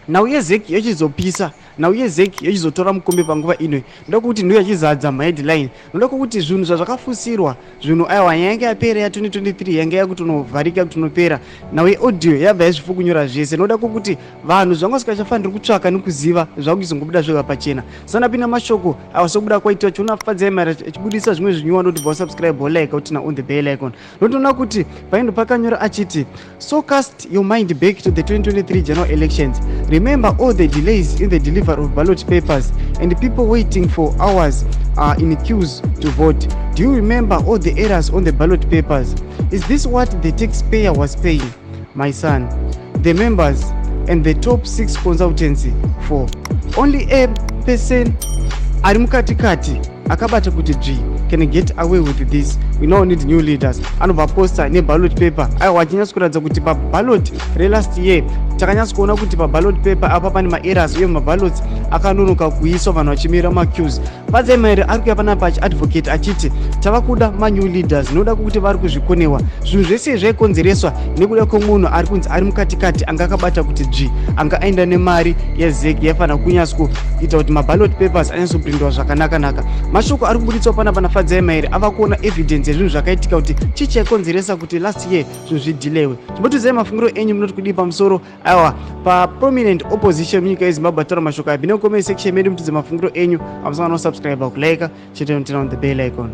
nhau yeZEC yachizopisa nhau yeZEC yachizotora mukombe panguva ino ndoda kuti ndiyo yachizadza maheadline ndoda kuti zvinhu zvazvakafusirwa zvinhu aiwa yange yapera ya 2023 yange yakutonovharika kutonopera nhau yeaudio yabva yazvifukunyura zvese noda kuti vanhu zvanga vasingachafaniri kutsvaka nekuziva zvakuzongobuda zvega pachena sanapinda mashoko awasobuda kwaitwa chionafadzai mari achibudisa zvimwe zvinyiwa ndoti bosubscribe bolike kuti na on the bell icon notoona kuti paino pakanyora achiti so cast your mind back to the 2023 general elections. Remember all the delays in the delivery of ballot papers and people waiting for hours in queues to vote. Do you remember all the errors on the ballot papers? Is this what the taxpayer was paying? My son, the members and the top 6 consultancy for. Only a person arimukatikati akabata kuti can get away with this. We now need new leaders. Anobva poster ne ballot paper aiwa chinyatsokuratidza kuti paballot relast year takanyatsokuona kuti paballot paper apa pane maerrors uye maballots akanonoka kuiswa vanhu vachimira maqueues. Padzemaire ari kuya panapa achiadvocate achiti tava kuda manew leaders noda kuti vari kuzvikonewa zvinhu zvese zvaikonzereswa nekuda kwemunhu ari kunzi ari mukatikati anga akabata kuti anga aenda nemari yeZEC yaifanira kunyatsokuita kuti maballot papers anyatsoprintiwa zvakanaka. Mashoko ari kubuditswa panapa nafadzemaire ava kuona evidence yezvinhu zvakaitika kuti chii chaikonzeresa kuti last year zvinhu zvidilewe. Chimbotizai mafungiro enyu munoti kudii pamusoro aiwa paprominent opposition munyika yeZimbabwe ataura mashoko aya. Bine comment section medu mutidze mafungiro enyu amusangana nosubscribe kulike chete on the bell icon.